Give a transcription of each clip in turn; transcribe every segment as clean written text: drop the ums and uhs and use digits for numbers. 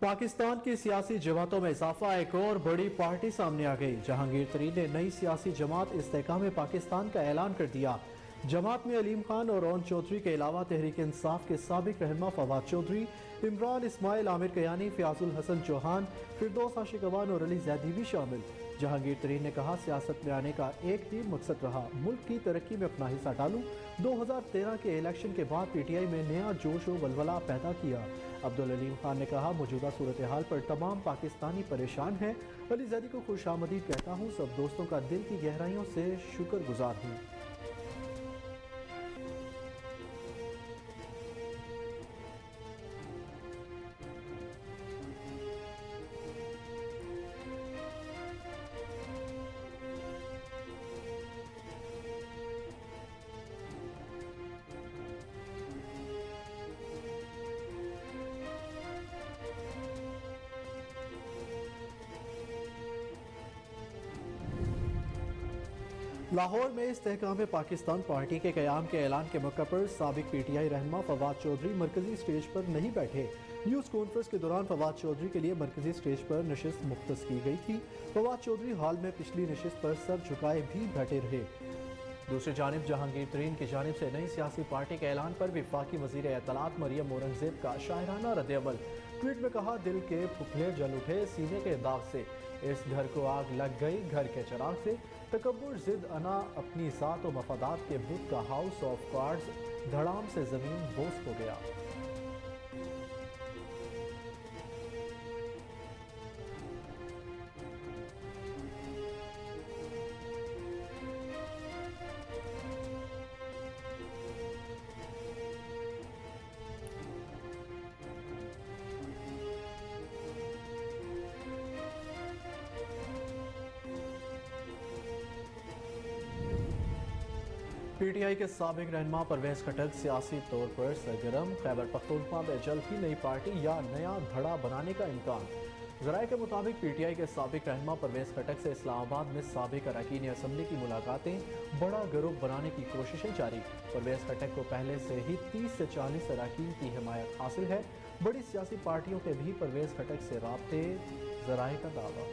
पाकिस्तान की सियासी जमातों में इजाफा, एक और बड़ी पार्टी सामने आ गई। जहांगीर तरीन ने नई सियासी जमात इस्तेकाम पाकिस्तान का ऐलान कर दिया। जमात में अलीम खान और ओन चौधरी के अलावा तहरीक इंसाफ के साबिक रहनुमा फवाद चौधरी, इमरान इस्माइल, आमिर कयानी, फयाजुल हसन चौहान, फिरदौस आशिक अवान और अली जैदी भी शामिल। जहांगीर तरीन ने कहा, सियासत में आने का एक ही मकसद रहा, मुल्क की तरक्की में अपना हिस्सा डालूं। 2013 के इलेक्शन के बाद पीटीआई में नया जोश और वलवला पैदा किया। अब्दुल अलीम खान ने कहा, मौजूदा सूरत हाल पर तमाम पाकिस्तानी परेशान हैं। अली जैदी को खुशामदीद कहता हूँ, सब दोस्तों का दिल की गहराइयों से शुक्रगुजार हूँ। लाहौर में इस्तेहकाम पाकिस्तान पार्टी के क़याम के ऐलान के मौके पर साबिक पीटीआई रहनुमा फवाद चौधरी मरकजी स्टेज पर नहीं बैठे। न्यूज़ कॉन्फ्रेंस के दौरान फवाद चौधरी के लिए मरकजी स्टेज पर नशिस्त मुख्तस की गई थी। फवाद चौधरी हाल में पिछली नशिस्त पर सर झुकाए भी बैठे रहे। दूसरी जानिब जहांगीर तरीन की जानिब से नई सियासी पार्टी के ऐलान पर वफाकी वज़ीर एतलात मरियम औरंगजेब का शायराना रद्द-ए-अमल। ट्वीट में कहा, दिल के फुफले जल उठे सीने के दाग से, इस घर को आग लग गई घर के चिराग से। तकब्बुर जिद अना अपनी ज़ात और मफादात के बुत का हाउस ऑफ कार्ड्स, धड़ाम से ज़मीन बोस हो गया। पीटीआई के साबिक रहनुमा परवेज खटक सियासी तौर पर सरगर्म। खैबर पख्तूनख्वा में जल्द ही नई पार्टी या नया धड़ा बनाने का इम्कान। ज़राए के मुताबिक पीटीआई के साबिक रहनुमा परवेज खटक से इस्लामाबाद में साबिक अरकान असम्बली की मुलाकातें, बड़ा ग्रुप बनाने की कोशिशें जारी। परवेज खटक को पहले से ही 30 से 40 अरकान की हिमायत हासिल है। बड़ी सियासी पार्टियों के भी परवेज खटक से राब्ते, ज़राए का दावा।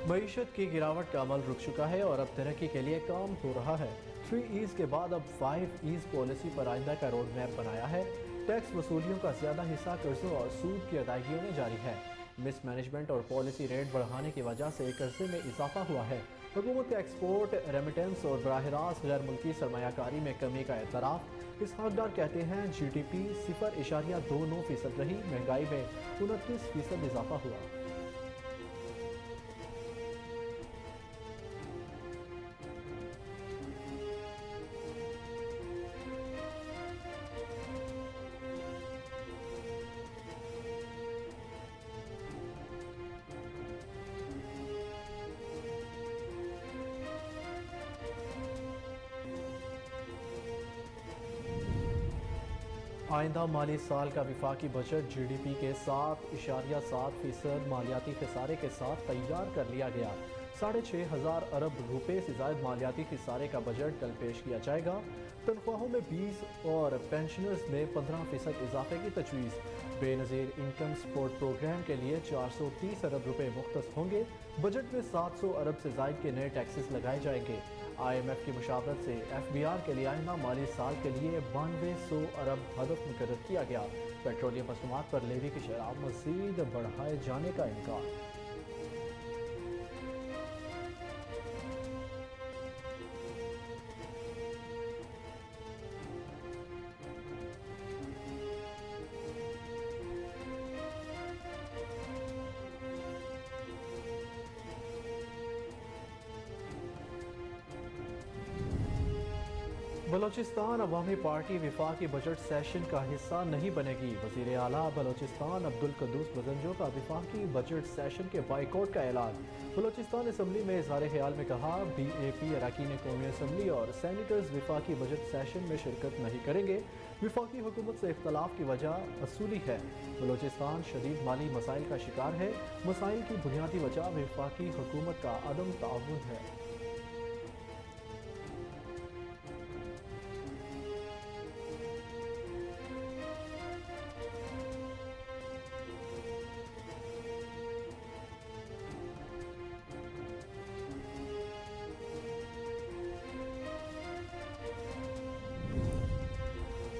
मईशत की गिरावट का अमल रुक चुका है और अब तरक्की के लिए काम हो रहा है। 3 ईज के बाद अब 5 ईज पॉलिसी पर आइंदा का रोड मैप बनाया है। टैक्स वसूलियों का ज्यादा हिस्सा कर्जों और सूद की अदायगियों में जारी है। मिस मैनेजमेंट और पॉलिसी रेट बढ़ाने की वजह से कर्जे में इजाफा हुआ है। हुकूमत का एक्सपोर्ट, रेमिटेंस और बराह रास्त गैर मुल्की सरमायाकारी में कमी का एतराफ़। इसहाकडार कहते हैं, GDP 0.29% रही, महंगाई में 29% इजाफा हुआ। आइंदा माली साल का विफाकी बजट GDP के 7.7% मालियाती खसारे के साथ तैयार कर लिया गया। 6,500 अरब रुपए से ज्यादा मालियाती खसारे का बजट कल पेश किया जाएगा। तनख्वाहों में 20 और पेंशनर्स में 15% इजाफे की तजवीज़। बेनज़ीर इनकम सपोर्ट प्रोग्राम के लिए 430 अरब रुपए मुख्तस होंगे। बजट में 700 अरब से ज्यादा के नए टैक्सेस लगाए जाएंगे। IMF की मुशावरत से FBR के लिए आइंदा माली साल के लिए 9200 अरब हदफ मुकर्रर किया गया। पेट्रोलियम मसनूआत पर लेवी की शराब मज़ीद बढ़ाए जाने का इम्कान। बलोचिस्तान अवामी पार्टी विफाकी बजट सेशन का हिस्सा नहीं बनेगी। वज़ीर आला बलोचिस्तान अब्दुल कद्दूस बजंजो का विफाकी बजट सेशन के बाइकआउट का ऐलान। बलोचिस्तान असम्बली में इज़हार ख्याल में कहा, BAP अरकान कौमी असम्बली और सैनिटर्स विफाकी बजट सेशन में शिरकत नहीं करेंगे। विफाकी हुकूमत से इख्तलाफ की वजह असूली है। बलोचिस्तान शदीद माली मसाइल का शिकार है। मसाइल की बुनियादी वजह विफाकी हुकूमत का अदम ताउन है।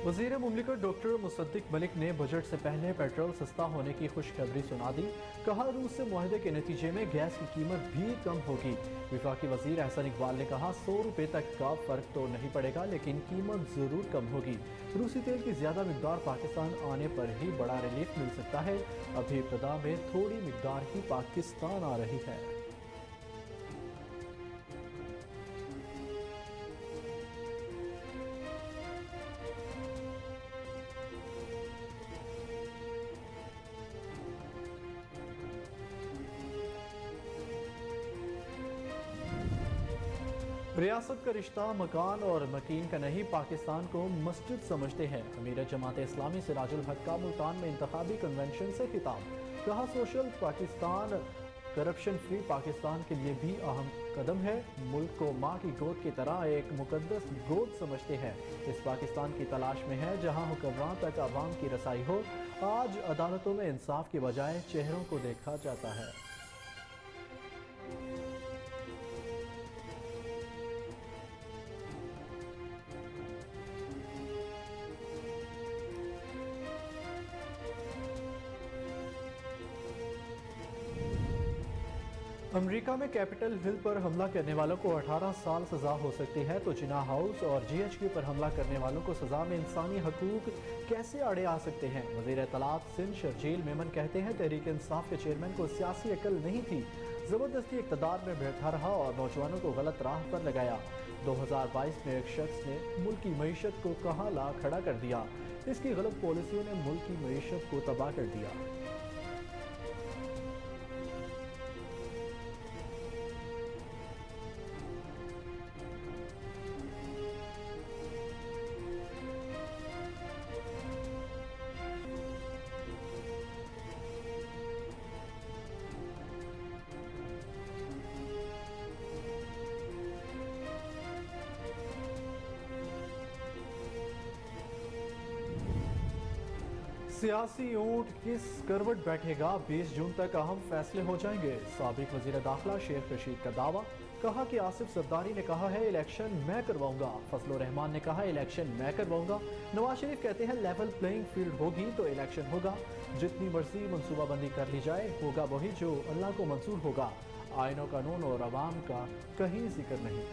वज़ीर मुमलिकत डॉक्टर मुसद्दिक मलिक ने बजट से पहले पेट्रोल सस्ता होने की खुशखबरी सुना दी। कहा, रूस से मुआहदे के नतीजे में गैस की कीमत भी कम होगी। विफाकी वज़ीर एहसन इकबाल ने कहा, 100 रुपये तक का फ़र्क तो नहीं पड़ेगा, लेकिन कीमत ज़रूर कम होगी। रूसी तेल की ज़्यादा मिकदार पाकिस्तान आने पर ही बड़ा रिलीफ मिल सकता है। अभी इब्तदा में थोड़ी मिकदार ही पाकिस्तान आ रही है। रियासत का रिश्ता मकान और मकीन का नहीं, पाकिस्तान को मस्जिद समझते हैं। अमीर जमात इस्लामी सिराजुल हक का मुल्तान में इंतखाबी कन्वेंशन से खिताब। कहा, social Pakistan corruption free Pakistan के लिए भी अहम कदम है। मुल्क को माँ की गोद की तरह एक मुकद्दस गोद समझते हैं। इस पाकिस्तान की तलाश में है जहाँ हुक्मरान तक आवाम की रसाई हो। आज अदालतों में इंसाफ के बजाय चेहरों को देखा जाता है। अमेरिका में कैपिटल हिल पर हमला करने वालों को 18 साल सजा हो सकती है, तो जिना हाउस और GHQ पर हमला करने वालों को सजा में इंसानी हकूक कैसे आड़े आ सकते हैं। वज़ीर इत्तलात सिंध शर्जील मेमन कहते हैं, तहरीक इंसाफ के चेयरमैन को सियासी अकल नहीं थी, ज़बरदस्ती इक़्तिदार में बैठा रहा और नौजवानों को गलत राह पर लगाया। 2022 में एक शख्स ने मुल्क की मईशत को कहाँ ला खड़ा कर दिया। इसकी गलत पॉलिसियों ने मुल्क की मईशत को तबाह कर दिया। सियासी ऊंट किस करवट बैठेगा, 20 जून तक अहम फैसले हो जाएंगे। साबिक वजीर दाखिला शेख रशीद का दावा। कहा कि आसिफ सरदारी ने कहा है इलेक्शन मैं करवाऊंगा। फजलुर रहमान ने कहा इलेक्शन मैं करवाऊंगा। नवाज शरीफ कहते हैं लेवल प्लेइंग फील्ड होगी तो इलेक्शन होगा। जितनी मर्जी मनसूबाबंदी कर ली जाए, होगा वही जो अल्लाह को मंजूर होगा। आईन और कानून और अवाम का कहीं जिक्र नहीं।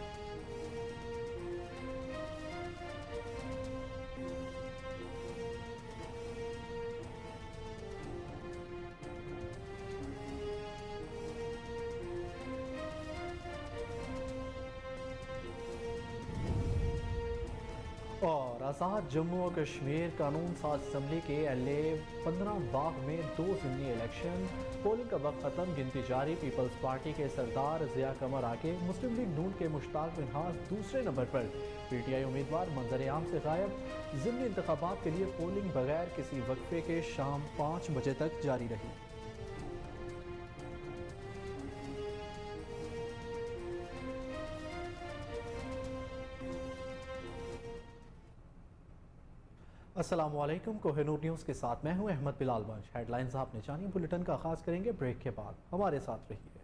और आज़ाद जम्मू और कश्मीर कानून साज असम्बली के LA 15 बाग में 2 ज़िमनी इलेक्शन। पोलिंग का वक्त खत्म, गिनती जारी। पीपल्स पार्टी के सरदार ज़िया कमर आगे, मुस्लिम लीग नून के मुश्ताक मिन्हाज दूसरे नंबर पर। PTI उम्मीदवार मंजर आम से गायब। ज़िमनी इंतखाबात के लिए पोलिंग बगैर किसी वक्फे के शाम 5 बजे तक जारी रही। अस्सलामुअलैकुम, कोहिनूर न्यूज़ के साथ मैं हूं अहमद बिलाल बंश। हेडलाइंस आपने जानी, बुलेटिन का आगाज़ करेंगे ब्रेक के बाद। हमारे साथ रहिए।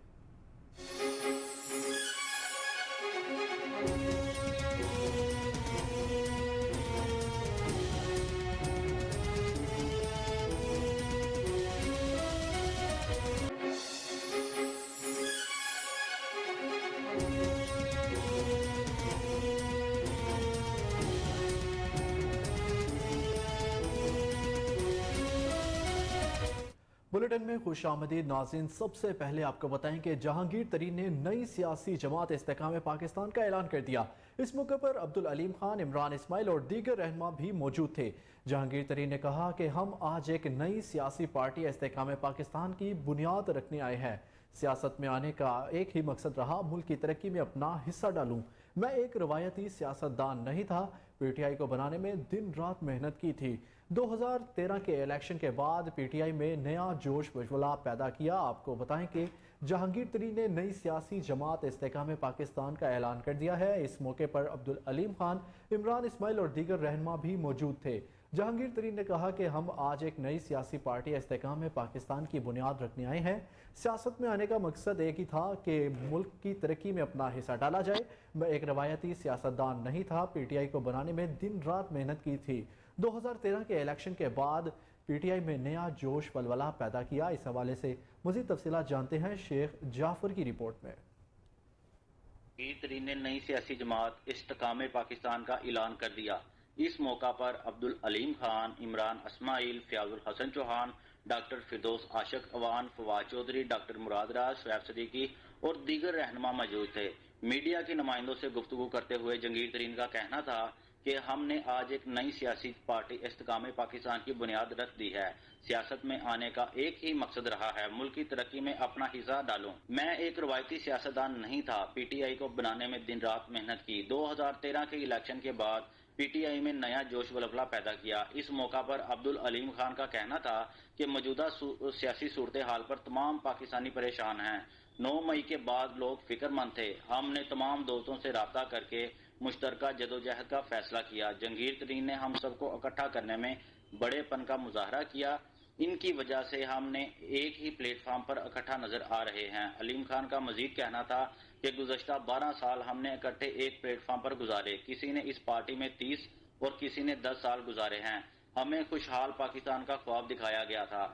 बुलेटिन में खुश आमदीद नाज़रीन। सबसे पहले आपको बताएं कि जहांगीर तरीन ने नई सियासी जमात इस्तेकाम पाकिस्तान का ऐलान कर दिया। इस मौके पर अब्दुल अलीम खान, इमरान इस्माइल और दीगर रहनुमा भी मौजूद थे। जहांगीर तरीन ने कहा कि हम आज एक नई सियासी पार्टी इस्तेकाम पाकिस्तान की बुनियाद रखने आए हैं। सियासत में आने का एक ही मकसद रहा, मुल्क की तरक्की में अपना हिस्सा डालूं। मैं एक रवायती सियासतदान नहीं था, पीटीआई को बनाने में दिन रात मेहनत की थी। 2013 के इलेक्शन के बाद पीटीआई में नया जोश वजवला पैदा किया। आपको बताएं कि जहांगीर तरीन ने नई सियासी जमात इस्तेकाम पाकिस्तान का ऐलान कर दिया है। इस मौके पर अब्दुल अलीम खान, इमरान इस्माइल और दीगर रहनुमा भी मौजूद थे। जहांगीर तरीन ने कहा कि हम आज एक नई सियासी पार्टी इस्तेकाम पाकिस्तान की बुनियाद रखने आए हैं। सियासत में आने का मकसद एक ही था कि मुल्क की तरक्की में अपना हिस्सा डाला जाए। मैं एक रवायती सियासतदान नहीं था, पीटीआई को बनाने में दिन रात मेहनत की थी। 2013 के इलेक्शन के बाद पीटीआई में नया जोश वलवला पैदा किया। इस हवाले से मज़ीद तफसीलात जानते हैं शेख जाफर की रिपोर्ट में। जहांगीर तरीन ने नई सियासी जमात इस्तेकाम पाकिस्तान का ऐलान कर दिया। इस मौका पर अब्दुल अलीम खान, इमरान इस्माइल, फयाजुल हसन चौहान, डॉक्टर फिरदौस आशिक अवान, फवाद चौधरी, डॉक्टर मुराद राज, शोएब सदीकी और दीगर रहनुमा मौजूद थे। मीडिया के नुमाइंदों से गुफ्तगू करते हुए जहांगीर तरीन का कहना था कि हमने आज एक नई सियासी पार्टी इस्तेकाम पाकिस्तान की बुनियाद रख दी है। सियासत में आने का एक ही मकसद रहा है, मुल्क की तरक्की में अपना हिस्सा डालूं। मैं एक रवायती सियासतदान नहीं था, पीटीआई को बनाने में दिन रात मेहनत की। 2013 के इलेक्शन के बाद पीटीआई में नया जोश वलवला पैदा किया। इस मौका पर अब्दुल अलीम खान का कहना था कि मौजूदा सियासी सूरत हाल पर तमाम पाकिस्तानी परेशान हैं। 9 मई के बाद लोग फिक्रमंद थे। हमने तमाम दोस्तों से राब्ता करके मुश्तरका जदोजहद का फैसला किया। जहांगीर तरीन ने हम सबको इकट्ठा करने में बड़ेपन का मुजाहरा किया। इनकी वजह से हमने एक ही प्लेटफॉर्म पर इकट्ठा नजर आ रहे हैं। अलीम खान का मजीद कहना था कि गुज़श्ता 12 साल हमने इकट्ठे एक प्लेटफॉर्म पर गुजारे। किसी ने इस पार्टी में 30 और किसी ने 10 साल गुजारे हैं। हमें खुशहाल पाकिस्तान का ख्वाब दिखाया गया था।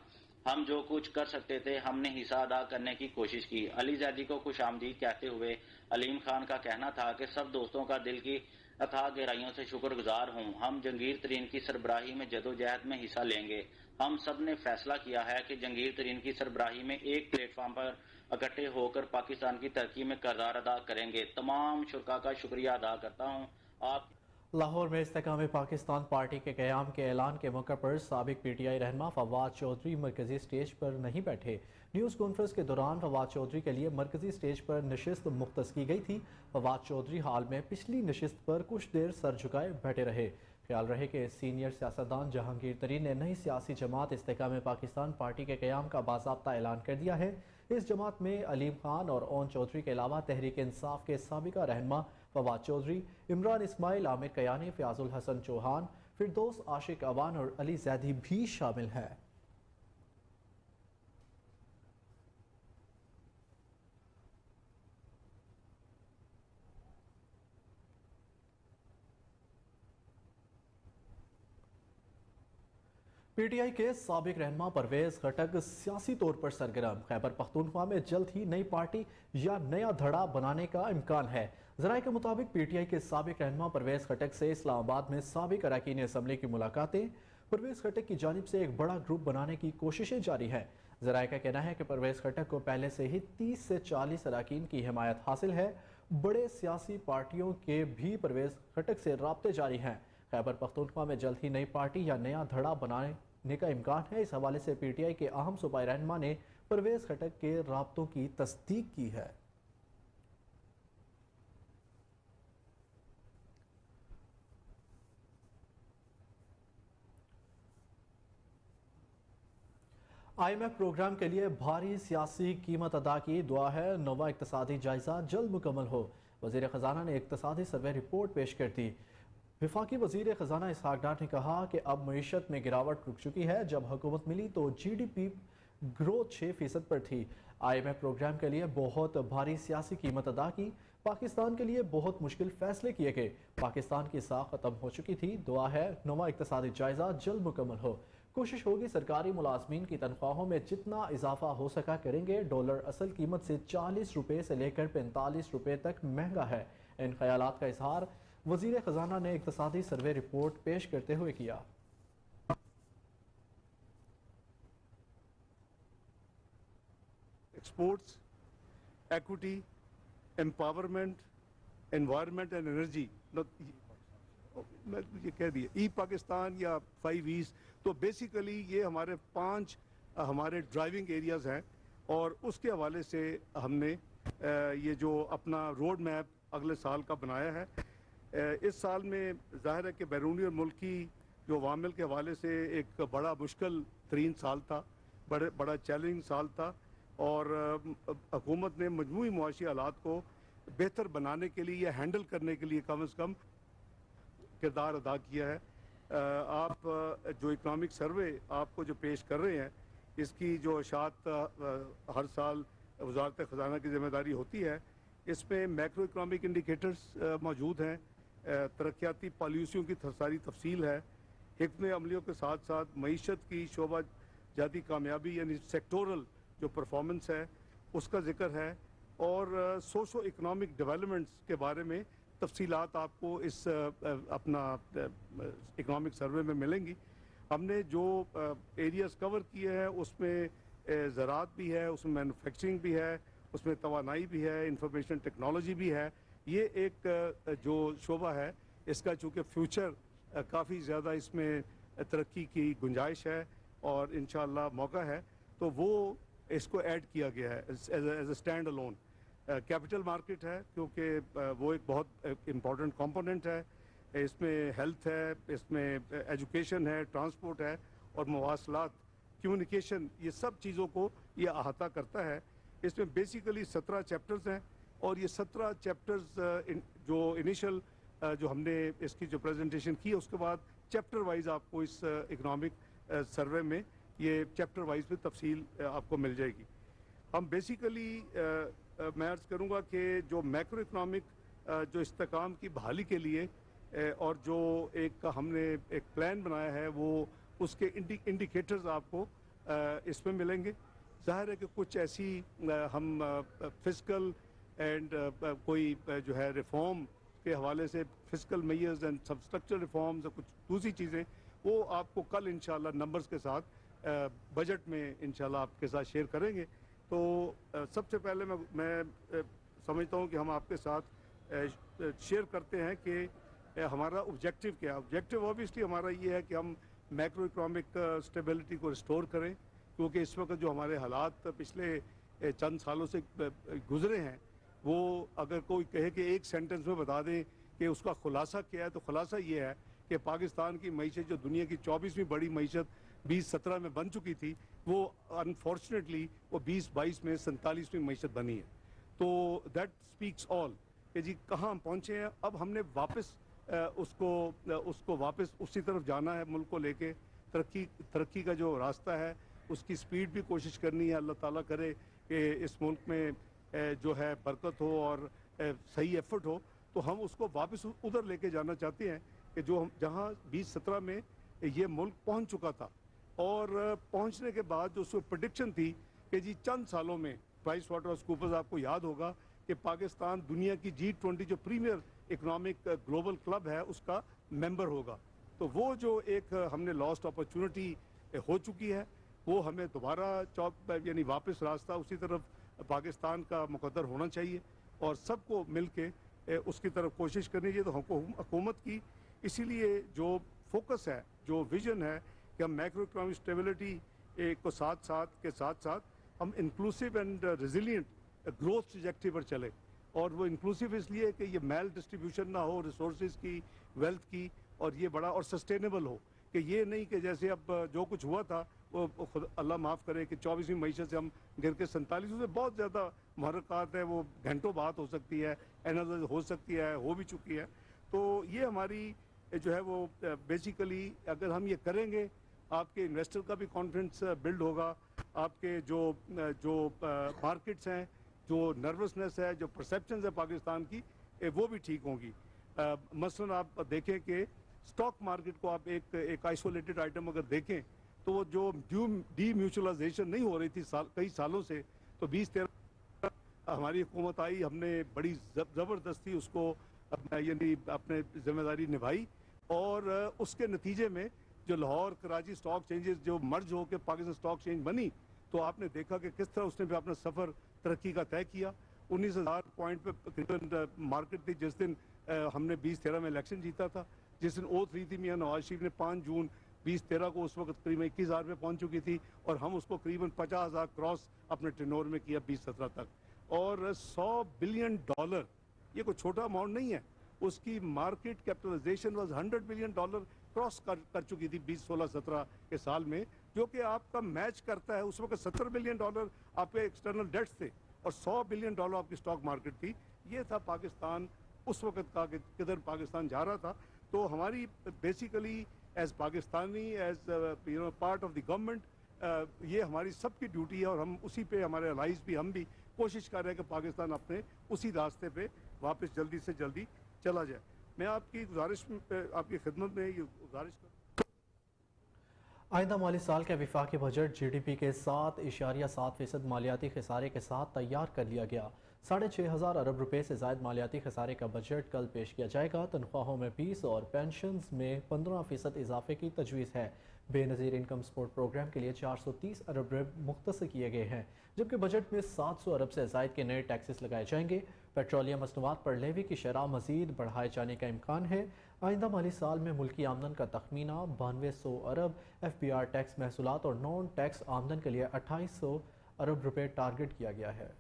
हम जो कुछ कर सकते थे हमने हिस्सा अदा करने की कोशिश की। अली जैदी को खुशामदीद कहते हुए अलीम खान का कहना था कि सब दोस्तों का दिल की अथाह गहराइयों से शुक्रगुजार हूँ। हम जहांगीर तरीन की सरबराही में जदोजहद में हिस्सा लेंगे। हम सब ने फैसला किया है कि जहांगीर तरीन की सरबराही में एक प्लेटफॉर्म पर इकट्ठे होकर पाकिस्तान की तरक्की में किरदार अदा करेंगे। तमाम शुरका का शुक्रिया अदा करता हूँ। आप लाहौर में इस्तेकाम पाकिस्तान पार्टी के क़याम के ऐलान के मौके पर साबिक पीटीआई रहनुमा फवाद चौधरी मरकजी स्टेज पर नहीं बैठे। न्यूज़ कॉन्फ्रेंस के दौरान फवाद चौधरी के लिए मरकजी स्टेज पर नशिस्त मुख्तस की गई थी। फवाद चौधरी हाल में पिछली नशिस्त पर कुछ देर सर झुकाए बैठे रहे। ख्याल रहे कि सीनियर सियासतदान जहांगीर तरीन ने नई सियासी जमात इस्तेकाम पाकिस्तान पार्टी के क़याम का बाज़ाब्ता ऐलान कर दिया है। इस जमात में अलीम खान और ओन चौधरी के अलावा तहरीक इंसाफ के साबिका रहनुमा फवाद चौधरी, इमरान इस्माइल, आमिर कयानी, फयाजुल हसन चौहान, फिरदौस आशिक अवान और अली जैदी भी शामिल हैं। पीटीआई के साबिक रहनुमा परवेज खटक सियासी तौर पर सरगर्म। खैबर पख्तूनख्वा में जल्द ही नई पार्टी या नया धड़ा बनाने का इम्कान है। जराये के मुताबिक पीटीआई के साबिक रहनुमा परवेज खटक से इस्लामाबाद में साबिक अरकान असम्बली की मुलाकातें। परवेज खटक की जानिब से एक बड़ा ग्रुप बनाने की कोशिशें जारी हैं। जराये का कहना है कि परवेज खटक को पहले से ही 30 से 40 अरकान की हिमायत हासिल है। बड़े सियासी पार्टियों के भी परवेज खटक से राब्ते जारी हैं। खैबर पख्तूनख्वा में जल्द ही नई पार्टी या नया धड़ा बनाने का इम्कान है। इस हवाले से पीटीआई के अहम सूबाई रहनुमा ने परवेज खटक के राब्तों की तस्दीक की है। IMF प्रोग्राम के लिए भारी सियासी कीमत अदा की दुआ है। नवा इक्तसादी जायजा जल्द मुकम्मल हो। वज़ीर ख़जाना ने इक्तसादी सर्वे रिपोर्ट पेश कर दी। वफाकी वज़ीर ख़जाना इसहाक डार ने कहा कि अब मईशत में गिरावट रुक चुकी है। जब हुकूमत मिली तो GDP ग्रोथ 6% पर थी। IMF प्रोग्राम के लिए बहुत भारी सियासी कीमत अदा की। पाकिस्तान के लिए बहुत मुश्किल फैसले किए गए। पाकिस्तान की साख ख़त्म हो चुकी थी। दुआ है नवा इक्तसादी जायजा जल्द मुकम्मल हो। कोशिश होगी सरकारी मुलाजमीन की तनख्वाहों में जितना इजाफा हो सका करेंगे। डॉलर असल कीमत से 40 रुपये से लेकर 45 रुपये तक महंगा है। इन ख्यालात का इजहार वज़ीर ख़जाना ने इक्तसादी सर्वे रिपोर्ट पेश करते हुए किया। Exports, equity, empowerment, environment and energy. मैं ये कह दिया ई पाकिस्तान या 5 E's, तो बेसिकली ये हमारे 5 हमारे ड्राइविंग एरियाज़ हैं और उसके हवाले से हमने ये जो अपना रोड मैप अगले साल का बनाया है। इस साल में ज़ाहिर है कि बैरूनी और मुल्की जो वामिल के हवाले से एक बड़ा मुश्किल तरीन साल था, बड़ा चैलेंजिंग साल था और हुकूमत ने मजमूई मुआशी हालात को बेहतर बनाने के लिए या हैंडल करने के लिए कम से कम किरदार अदा किया है। आप जो इकनॉमिक सर्वे आपको जो पेश कर रहे हैं, इसकी जो अशात हर साल वजारत ख़जाना की ज़िम्मेदारी होती है, इसमें मैक्रो इकनॉमिक इंडिकेटर्स मौजूद हैं, तरक्याती पॉलिसियों की सारी तफसील है, हिकमत अमलियों के साथ साथ मईशत की शोबा जाती कामयाबी यानी सेक्टोरल जो परफॉर्मेंस है उसका जिक्र है और सोशो इकनॉमिक डेवलपमेंट्स के बारे में तफसीलात आपको इस अपना इकनॉमिक सर्वे में मिलेंगी। हमने जो एरियाज़ कवर किए हैं उसमें ज़राअत भी है, उसमें मैन्युफैक्चरिंग भी है, उसमें तवानाई भी है, इंफॉर्मेशन टेक्नोलॉजी भी है। ये एक जो शोबा है इसका चूँकि फ्यूचर काफ़ी ज़्यादा इसमें तरक्की की गुंजाइश है और इंशाअल्लाह मौका है, तो वो इसको ऐड किया गया है as a stand alone. Capital market है क्योंकि वो एक बहुत इम्पॉर्टेंट कंपोनेंट है, इसमें हेल्थ है, इसमें एजुकेशन है, ट्रांसपोर्ट है और मवासलात कम्युनिकेशन, ये सब चीज़ों को ये अहाता करता है। इसमें बेसिकली 17 चैप्टर्स हैं और ये 17 चैप्टर्स जो इनिशियल जो हमने इसकी जो प्रेजेंटेशन की है उसके बाद चैप्टर वाइज आपको इस इकनॉमिक सर्वे में ये चैप्टर वाइज भी तफसील आपको मिल जाएगी। हम बेसिकली मैं अर्ज़ करूँगा कि जो मैक्रो इकनॉमिक जो इस्तेकाम की बहाली के लिए और जो एक हमने एक प्लान बनाया है वो उसके इंडिकेटर्स आपको इसमें मिलेंगे। ज़ाहिर है कि कुछ ऐसी हम फिस्कल एंड कोई जो है रिफॉर्म के हवाले से फिस्कल मेजर्स एंड सब स्ट्रक्चरल रिफॉर्म्स और कुछ दूसरी चीज़ें वो आपको कल इंशाल्लाह नंबर्स के साथ बजट में इंशाल्लाह आपके साथ शेयर करेंगे। तो सबसे पहले मैं समझता हूँ कि हम आपके साथ शेयर करते हैं कि हमारा ऑब्जेक्टिव क्या है। ऑब्जेक्टिव ऑब्वियसली हमारा ये है कि हम मैक्रो इकनॉमिक स्टेबिलिटी को रिस्टोर करें, क्योंकि इस वक्त जो हमारे हालात पिछले चंद सालों से गुजरे हैं वो अगर कोई कहे कि एक सेंटेंस में बता दें कि उसका खुलासा क्या है, तो खुलासा ये है कि पाकिस्तान की मईशत जो दुनिया की 24वीं बड़ी मईशत 2017 में बन चुकी थी, वो अनफॉर्चुनेटली वो 2022 में 47वीं मईशत बनी है। तो दैट स्पीक्स ऑल कि जी कहाँ हम पहुँचे हैं। अब हमने वापस उसको वापस उसी तरफ जाना है, मुल्क को लेके तरक्की का जो रास्ता है उसकी स्पीड भी कोशिश करनी है। अल्लाह ताला करे कि इस मुल्क में जो है बरकत हो और सही एफर्ट हो, तो हम उसको वापस उधर लेके जाना चाहते हैं कि जो हम जहाँ 2017 में ये मुल्क पहुँच चुका था और पहुँचने के बाद जो उसको प्रेडिक्शन थी कि जी चंद सालों में प्राइस वाटर कूपर्स आपको याद होगा कि पाकिस्तान दुनिया की G20 जो प्रीमियर इकोनॉमिक ग्लोबल क्लब है उसका मेंबर होगा। तो वो जो एक हमने लॉस्ट अपॉर्चुनिटी हो चुकी है वो हमें दोबारा यानी वापस रास्ता उसी तरफ पाकिस्तान का मुकद्दर होना चाहिए और सबको मिल के उसकी तरफ कोशिश करनी चाहिए। तो हुकूमत की इसीलिए जो फोकस है, जो विजन है कि हम मैक्रो इकोनॉमिक स्टेबिलिटी को साथ साथ हम inclusive and resilient growth trajectory पर चले। और वो इंक्लूसिव इसलिए कि ये मैल डिस्ट्रीब्यूशन ना हो रिसोर्सेज की, वेल्थ की, और ये बड़ा और सस्टेनेबल हो कि ये नहीं कि जैसे अब जो कुछ हुआ था वो खुद अल्लाह माफ़ करे कि 24वीं मईशत से हम गिर के 47 से बहुत ज़्यादा महरक़ात है, वो घंटों बात हो सकती है, एनालिसिस हो सकती है, हो भी चुकी है। तो ये हमारी जो है वो बेसिकली अगर हम ये करेंगे आपके इन्वेस्टर का भी कॉन्फिडेंस बिल्ड होगा, आपके जो मार्केट्स हैं, जो नर्वसनेस है, जो परसेप्शंस है पाकिस्तान की, वो भी ठीक होंगी। मसलन आप देखें कि स्टॉक मार्केट को आप एक आइसोलेटेड आइटम अगर देखें तो वो जो डी म्यूचुअलाइजेशन नहीं हो रही थी कई सालों से, तो 2013 हमारी हुकूमत आई, हमने बड़ी ज़बरदस्ती उसको यानी अपने जिम्मेदारी निभाई और उसके नतीजे में जो लाहौर कराची स्टॉक चेंजेस जो मर्ज होकर पाकिस्तान स्टॉक चेंज बनी, तो आपने देखा कि किस तरह उसने भी अपना सफ़र तरक्की का तय किया। 19,000 पॉइंट पे तकरीबन मार्केट थी जिस दिन हमने 2013 में इलेक्शन जीता था। जिस दिन ओथ ली थी मियां नवाज शरीफ ने 5 जून 2013 को, उस वक्त करीबन 21,000 पे पहुंच चुकी थी और हम उसको करीबन 50,000 क्रॉस अपने टेनोर में किया 2017 तक। और $100 बिलियन, ये कोई छोटा अमाउंट नहीं है। उसकी market capitalization was $100 billion cross कर चुकी थी 2016-17 के साल में, जो कि आपका मैच करता है। उस वक्त $70 बिलियन आपके एक्सटर्नल डेट्स थे और $100 बिलियन आपकी स्टॉक मार्केट थी। ये था पाकिस्तान उस वक्त का कि किधर पाकिस्तान जा रहा था। तो हमारी basically as Pakistani, as part of the government, ये हमारी सबकी ड्यूटी है और हम उसी पे, हमारे अलाइज भी, हम भी कोशिश कर रहे हैं कि पाकिस्तान अपने उसी रास्ते पे वापस जल्दी से जल्दी चला जाए। मैं आपकी गुजारिश, आपकी खिदमत में ये गुजारिश कर आइंदा माली साल का वफाकी बजट GDP के 7.7% मालियाती खसारे के साथ तैयार कर लिया गया। 6,500 अरब रुपए से ज़ायद मालियाती खसारे का बजट कल पेश किया जाएगा। तनख्वाहों में 20 और पेंशन्स में 15% इजाफे की तजवीज़ है। बेनज़ीर इनकम सपोर्ट प्रोग्राम के लिए 430 अरब रुपए मुख्तस किए गए हैं, जबकि बजट में 700 अरब से ज़ायद के नए टैक्सेस लगाए जाएंगे। पेट्रोलियम मसनूआत पर लेवी की शरह मज़ीद बढ़ाए जाने का इम्कान है। आइंदा माली साल में मुल्की आमदन का तखमीना 9200 अरब, FBR टैक्स महसूलात और नॉन टैक्स आमदन के लिए 2800 अरब रुपए टारगेट किया गया है।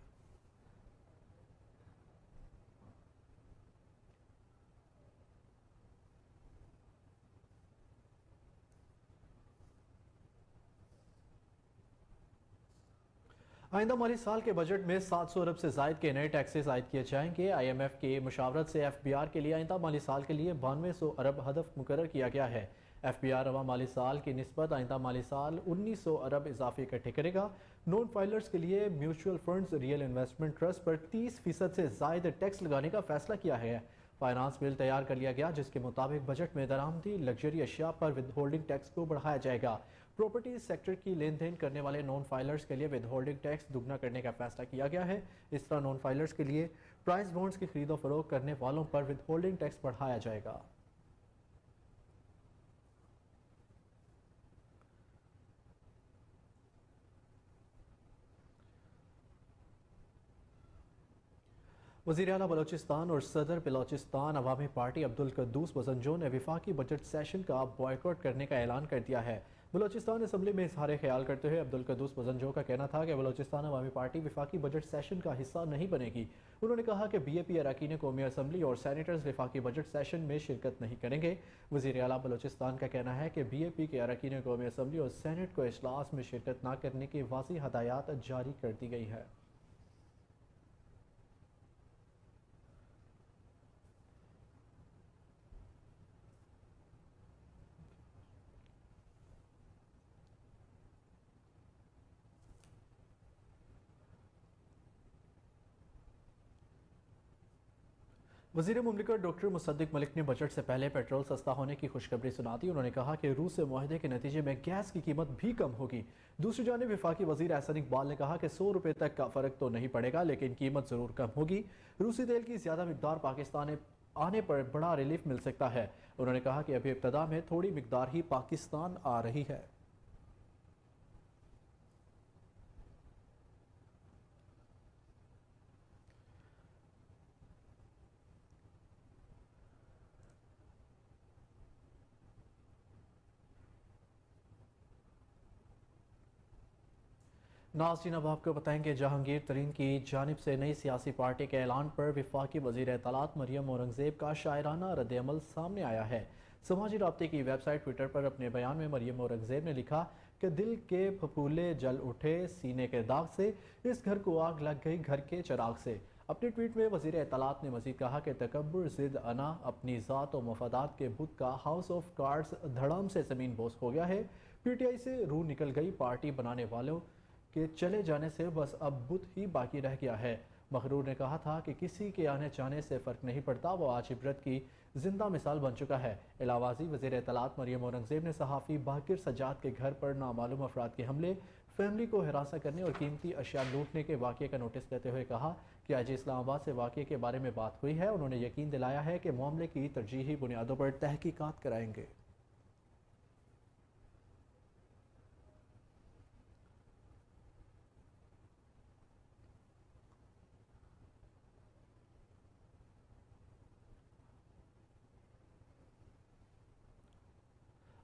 आइंदा माली साल के बजट में 700 अरब से ज़ायद के नए टैक्सेस आयद किए जाएंगे। IMF के मुशावरत से FBR के लिए आइंदा माली साल के लिए 9200 अरब हदफ मुकर्रर किया गया है। FBR रवा माली साल की निस्बत आइंदा माली साल 1900 अरब इजाफे इकट्ठे करेगा। नॉन फाइलर्स के लिए mutual funds real investment trust पर 30% से ज़ायद टैक्स लगाने का फैसला किया है। फाइनेंस बिल तैयार कर लिया गया जिसके मुताबिक बजट में दरामदी लग्जरी अशिया पर विद होल्डिंग टैक्स को बढ़ाया जाएगा। प्रॉपर्टी सेक्टर की लेन देन करने वाले नॉन फाइलर्स के लिए विद होल्डिंग टैक्स दुगना करने का फैसला किया गया है। इस तरह नॉन फाइलर्स के लिए प्राइस बॉन्ड्स की खरीदो फरोख्त करने वालों पर विद होल्डिंग टैक्स बढ़ाया जाएगा। वज़ीर आला बलोचिस्तान और सदर बलोचिस्तान अवामी पार्टी अब्दुल कद्दूस वज़नजो ने वफाकी बजट सेशन का बॉयकॉट करने का ऐलान कर दिया है। बलोचिस्तान असम्बली में इजहार ख्याल करते हुए अब्दुल कद्दूस वज़नजो का कहना था कि बलोचिस्तान अवामी पार्टी वफाकी बजट सेशन का हिस्सा नहीं बनेगी। उन्होंने कहा कि BAP अरकान कौमी असम्बली और सैनेटर्स वफाकी बजट सेशन में शिरकत नहीं करेंगे। वज़ीर आला बलोचिस्तान का कहना है कि BAP के अरकान कौमी असम्बली और सैनेट को इजलास में शिरकत न करने की वाज़ेह हदायत जारी कर दी गई है। वज़ीर मुमलिकत डॉक्टर मुसद्दिक मलिक ने बजट से पहले पेट्रोल सस्ता होने की खुशखबरी सुना दी। उन्होंने कहा कि रूस से मुआहदे के नतीजे में गैस की कीमत भी कम होगी। दूसरी जानिब वफाकी वज़ीर एहसन इकबाल ने कहा कि 100 रुपये तक का फ़र्क तो नहीं पड़ेगा लेकिन कीमत ज़रूर कम होगी। रूसी तेल की ज़्यादा मिकदार पाकिस्तान आने पर बड़ा रिलीफ मिल सकता है। उन्होंने कहा कि अभी इब्तदा में थोड़ी मिकदार ही पाकिस्तान आ रही है। नाज़रीन, अब आपको बताएंगे जहांगीर तरीन की जानिब से नई सियासी पार्टी के ऐलान पर वफाकी वज़ीर इत्तलात मरियम औरंगज़ेब का शायराना रद्द-ए-अमल सामने आया है। समाजी राब्ते की वेबसाइट ट्विटर पर अपने बयान में मरियम औरंगज़ेब ने लिखा कि दिल के फफूले जल उठे सीने के दाग से, इस घर को आग लग गई घर के चिराग से। अपने ट्वीट में वज़ीर इत्तलात ने मज़ीद कहा कि तकब्बुर, ज़िद, अना, अपनी ज़ात और मफादात के बुत का हाउस ऑफ कार्ड्स धड़ाम से ज़मीन बोस हो गया है। PTI से रूह निकल गई, पार्टी बनाने वालों के चले जाने से बस अब बुत ही बाकी रह गया है। मखरूर ने कहा था कि किसी के आने जाने से फ़र्क नहीं पड़ता, वो आज इबरत की जिंदा मिसाल बन चुका है। इलावाज़ी वज़ीर इत्तलात मरियम औरंगज़ेब ने सहाफ़ी बाकिर सज्जाद के घर पर नामालूम अफराद के हमले, फैमिली को हिरासत करने और कीमती अशिया लूटने के वाक़े का नोटिस देते हुए कहा कि आज इस्लामाबाद से वाक़े के बारे में बात हुई है। उन्होंने यकीन दिलाया है कि मामले की तरजीही बुनियादों पर तहकीकात कराएंगे।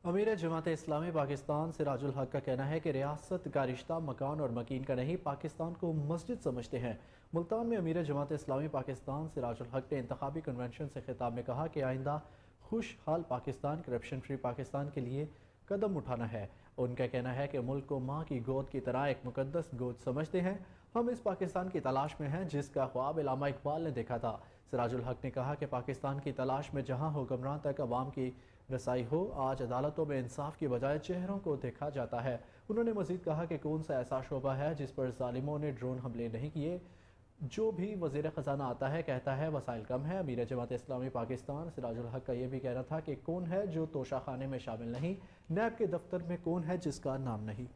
अमीर जमात इस्लामी पाकिस्तान सिराजुल हक का कहना है कि रियासत का रिश्ता मकान और मकीन का नहीं, पाकिस्तान को मस्जिद समझते हैं। मुल्तान में अमीर जमात इस्लामी पाकिस्तान सिराजुल हक ने इंतखाबी कन्वेंशन से खिताब में कहा कि आइंदा खुशहाल पाकिस्तान, करप्शन फ्री पाकिस्तान के लिए कदम उठाना है। उनका कहना है कि मुल्क को माँ की गोद की तरह एक मुकद्दस गोद समझते हैं। हम इस पाकिस्तान की तलाश में हैं जिसका ख्वाब इल्लामा इकबाल ने देखा था। सिराजुल हक ने कहा कि पाकिस्तान की तलाश में जहाँ हुक्मरान तक अवाम की रसाई हो, आज अदालतों में इंसाफ की बजाय चेहरों को देखा जाता है। उन्होंने मजीद कहा कि कौन सा ऐसा शोबा है जिस पर जालिमों ने ड्रोन हमले नहीं किए। जो भी वजीर ख़जाना आता है कहता है वसाइल कम है। अमीर जमात इस्लामी पाकिस्तान सिराजुल हक का यह भी कहना था कि कौन है जो तोशा खाने में शामिल नहीं, नैब के दफ्तर में कौन है जिसका नाम नहीं।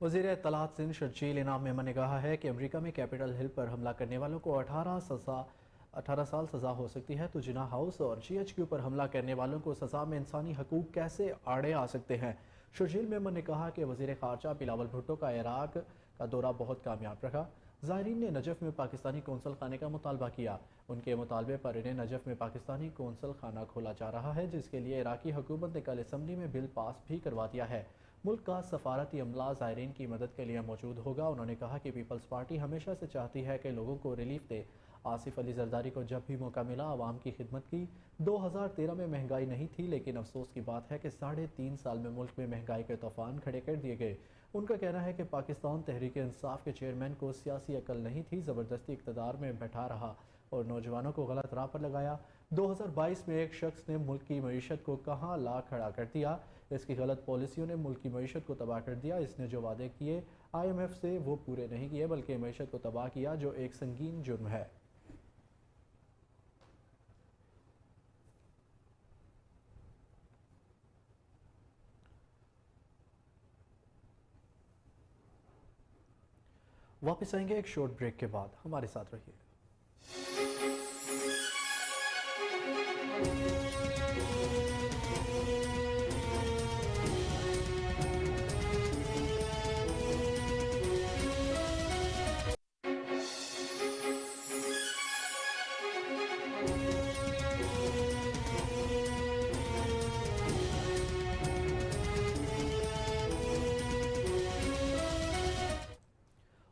वज़ीर इत्तलात सिंध शर्जील इनाम मेमन ने कहा है कि अमेरिका में कैपिटल हिल पर हमला करने वालों को 18 साल सज़ा हो सकती है, तो जिना हाउस और GHQ पर हमला करने वालों को सज़ा में इंसानी हकूक़ कैसे आड़े आ सकते हैं। शर्जील मेमन ने कहा कि वज़ीर ख़ारजा बिलावल भुट्टो का इराक़ का दौरा बहुत कामयाब रहा। ज़ायरीन ने नजफ़ में पाकिस्तानी कौंसल खाने का मुतालबा किया। उनके मुतालबे पर इन्हें नजफ़ में पाकिस्तानी कौंसल खाना खोला जा रहा है, जिसके लिए इराक़ी हुकूमत ने कल असम्बली में बिल पास भी करवा दिया है। मुल्क का सफारती अमला ज़ायरीन की मदद के लिए मौजूद होगा। उन्होंने कहा कि पीपल्स पार्टी हमेशा से चाहती है कि लोगों को रिलीफ दे। आसिफ अली जरदारी को जब भी मौका मिला आवाम की खिदमत की। 2013 में महंगाई नहीं थी, लेकिन अफसोस की बात है कि 3.5 साल में मुल्क में महंगाई के तूफान खड़े कर दिए गए। उनका कहना है कि पाकिस्तान तहरीक इंसाफ के चेयरमैन को सियासी अकल नहीं थी, ज़बरदस्ती इक़्तिदार में बैठा रहा और नौजवानों को गलत राह पर लगाया। 2022 में एक शख्स ने मुल्क की मईशत को कहाँ ला खड़ा कर दिया। इसकी गलत पॉलिसियों ने मुल्क की मईशत को तबाह कर दिया। इसने जो वादे किए IMF से वो पूरे नहीं किए, बल्कि मईशत को तबाह किया, जो एक संगीन जुर्म है। वापस आएंगे एक शॉर्ट ब्रेक के बाद, हमारे साथ रहिए।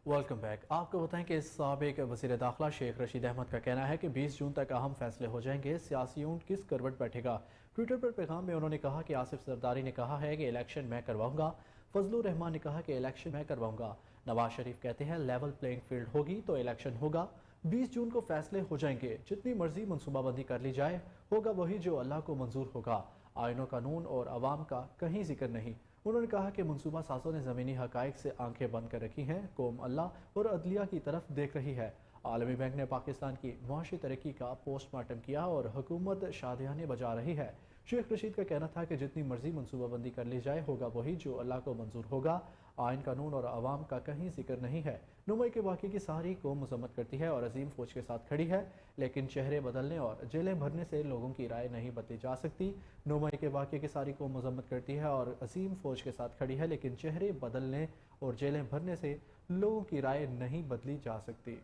Welcome back. आपको बताएं कि साबिक वज़ीर दाखिला शेख रशीद अहमद का कहना है कि 20 जून तक अहम फैसले हो जाएंगे। सियासी ऊंट किस करवट बैठेगा। ट्विटर पर पैगाम में उन्होंने कहा कि आसिफ जरदारी ने कहा है कि इलेक्शन मैं करवाऊंगा। फजलुर रहमान ने कहा कि इलेक्शन मैं करवाऊंगा। नवाज शरीफ कहते हैं लेवल प्लेइंग फील्ड होगी तो इलेक्शन होगा। 20 जून को फैसले हो जाएंगे। जितनी मर्जी मनसूबाबंदी कर ली जाए, होगा वही जो अल्लाह को मंजूर होगा। आईन कानून और अवाम का कहीं जिक्र नहीं। उन्होंने कहा कि मनसूबा साजों ने ज़मीनी हक़ाइक़ से आंखें बंद कर रखी हैं। कौम अल्लाह और अदलिया की तरफ देख रही है। आलमी बैंक ने पाकिस्तान की मुआशी तरक्की का पोस्टमार्टम किया और हुकूमत शादियाने बजा रही है। शेख रशीद का कहना था कि जितनी मर्जी मनसूबाबंदी कर ली जाए, होगा वही जो अल्लाह को मंजूर होगा। आइन कानून और अवाम का कहीं जिक्र नहीं है। नुमाई के वाक़े की सारी कौम मजम्मत करती है और अजीम फौज के साथ खड़ी है, लेकिन चेहरे बदलने और जेलें भरने से लोगों की राय नहीं बदली जा सकती। नुमाई के वाक़े की सारी कौम मजम्मत करती है और अजीम फौज के साथ खड़ी है, लेकिन चेहरे बदलने और जेलें भरने से लोगों की राय नहीं बदली जा सकती।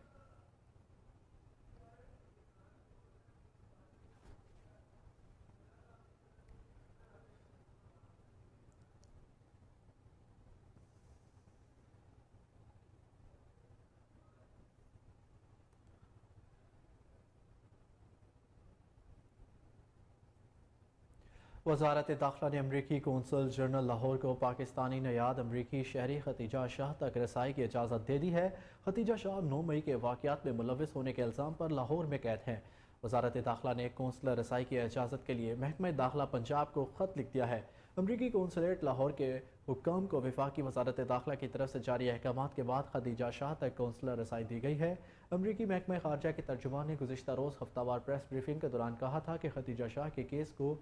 वज़ारत दाखिला ने अमरीकी कौंसल जनरल लाहौर को पाकिस्तानी नयाद अमरीकी शहरी खतीजा शाह तक रसाई की इजाज़त दे दी है। खतीजा शाह 9 मई के वाक़यात में मुलविस होने के इल्ज़ाम पर लाहौर में कैद हैं। वज़ारत दाखिला ने कौंसलर रसाई की इजाज़त के लिए महकमा दाखिला पंजाब को ख़त लिख दिया है। अमरीकी कौंसलेट लाहौर के हुक्काम को वफाकी वज़ारत दाखिला की तरफ से जारी अहकामात के बाद खतीजा शाह तक कौंसलर रसाई दी गई है। अमरीकी महकमा खारजा के तर्जुमान ने गुज़िश्ता रोज़ हफ्तावार प्रेस ब्रीफिंग के दौरान कहा था कि खतीजा शाह के केस को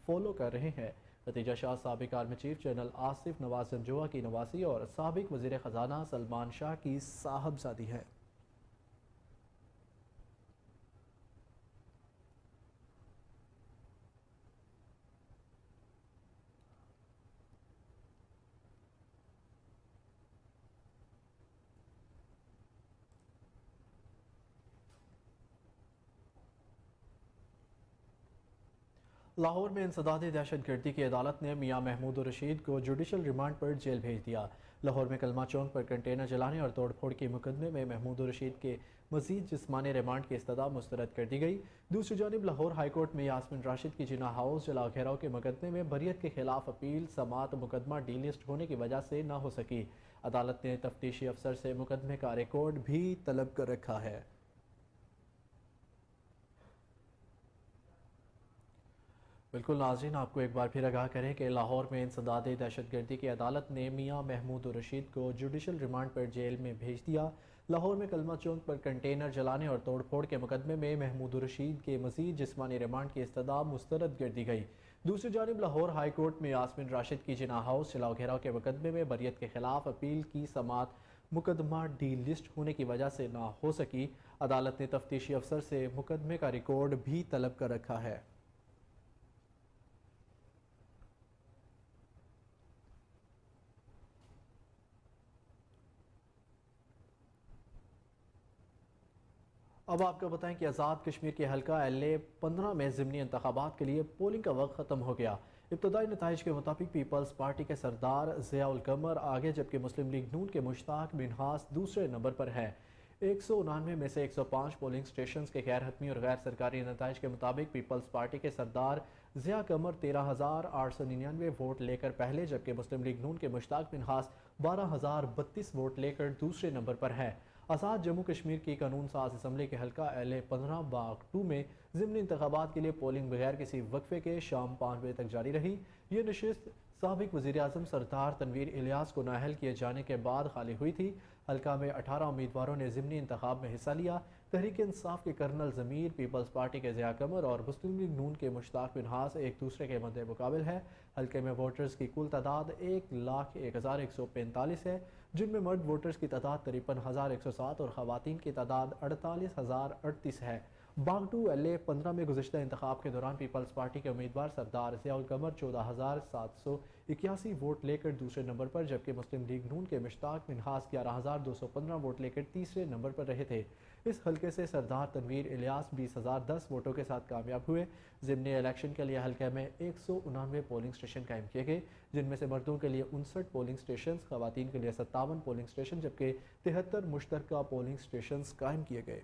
फॉलो कर रहे हैं। खतीजा शाह साबिक army chief general Asif Nawaz Janjua की नवासी और साबिक वज़ीर ख़जाना सलमान शाह की साहबजादी है। लाहौर में इंसदादी दहशतगर्दी की अदालत ने मियां महमूद रशीद को जुडिशल रिमांड पर जेल भेज दिया। लाहौर में कलमा चौक पर कंटेनर जलाने और तोड़फोड़ के मुकदमे में महमूद रशीद के मजीद जिस्मानी रिमांड की इस्तदा मुस्तरद कर दी गई। दूसरी जानिब लाहौर हाईकोर्ट में यास्मिन राशिद की जिना हाउस जला घेराव के मुकदमे में बरियत के खिलाफ अपील समात मुकदमा डीलिस्ट होने की वजह से न हो सकी। अदालत ने तफ्तीशी अफसर से मुकदमे का रिकॉर्ड भी तलब कर रखा है। बिल्कुल नाज़रीन, आपको एक बार फिर आगाह करें कि लाहौर में इंसदादी दहशतगर्दी की अदालत ने मियां महमूद रशीद को जुडिशल रिमांड पर जेल में भेज दिया। लाहौर में कलमा चौक पर कंटेनर जलाने और तोड़फोड़ के मुकदमे में महमूद रशीद के मजीद जिस्मानी रिमांड की इस्तदा मुस्तरद कर दी गई। दूसरी जानिब लाहौर हाई कोर्ट में यास्मिन राशिद की जिना हाउस जलाओ घेराव के मुकदमे में बरियत के खिलाफ अपील की समात मुकदमा डी लिस्ट होने की वजह से ना हो सकी। अदालत ने तफ्तीशी अफसर से मुकदमे का रिकॉर्ड भी तलब कर रखा है। अब आपको बताएं कि आज़ाद कश्मीर के हल्का LA-15 में ज़िमनी इंतखाबात के लिए पोलिंग का वक्त ख़त्म हो गया। इब्तदाई नताइज के मुताबिक पीपल्स पार्टी के सरदार ज़िया उल कमर आगे, जबकि मुस्लिम लीग नून के मुश्ताक मिन्हास दूसरे नंबर पर है। 199 में से 105 पोलिंग स्टेशन के गैर हतमी और गैर सरकारी नताइज के मुताबिक पीपल्स पार्टी के सरदार ज़िया कमर 13,899 वोट लेकर पहले, जबकि मुस्लिम लीग नून के मुश्ताक मिन्हास 12,032 वोट लेकर दूसरे नंबर पर है। आज़ाद जम्मू कश्मीर की कानून साज असम्बली के हल्का LA-15 बाग 2 में ज़िमनी इंतखाबात के लिए पोलिंग बगैर किसी वक्फे के शाम 5 बजे तक जारी रही। ये नशिस्त साबिक वज़ीर-ए-आज़म सरदार तनवीर इलियास को नाअहल किए जाने के बाद खाली हुई थी। हल्का में 18 उम्मीदवारों ने ज़िमनी इंतखाब में हिस्सा लिया। तहरीक इंसाफ के कर्नल ज़मीर, पीपल्स पार्टी के ज़िया कमर और मुस्लिम लीग नून के मुश्ताक मिन्हास एक दूसरे के मद्दे मुकाबिल है। हल्के में वोटर्स की कुल तादाद 1,01,145 है, जिनमें मर्द वोटर्स की तादाद 53,107 और ख़वातीन की तादाद 48,038 है। बाग 2 LA-15 में गुज़िश्ता इंतखाब के दौरान पीपल्स पार्टी के उम्मीदवार सरदार ज़िया उल कमर 14,781 वोट लेकर दूसरे नंबर पर, जबकि मुस्लिम लीग नून के मुश्ताक मिन्हास 11,215 वोट लेकर तीसरे नंबर पर रहे थे। इस हल्के से सरदार तनवीर इलियास 20,010 वोटों के साथ कामयाब हुए। ज़िमनी इलेक्शन के लिए हल्के में 199 पोलिंग स्टेशन कायम किए गए, जिनमें से मर्दों के लिए 59 पोलिंग स्टेशन, ख़वातीन के लिए 57 पोलिंग स्टेशन, जबकि 73 मुश्तरका पोलिंग स्टेशन कायम किए गए।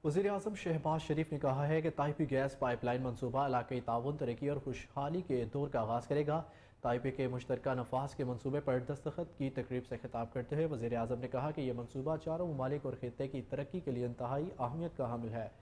वज़ीर-ए-आज़म शहबाज शरीफ ने कहा है कि ताइपी गैस पाइपलाइन मनसूबा इलाक़ाई ताउन, तरक्की और खुशहाली के दौर का आगाज़ करेगा। ताइपी के मुश्तरका नफाज के मनसूबे पर दस्तखत की तकरीब से खिताब करते हुए वज़ीर-ए-आज़म ने कहा कि यह मनसूबा चारों ममालिक और खित्ते की तरक्की के लिए इंतहाई अहमियत का हामिल है।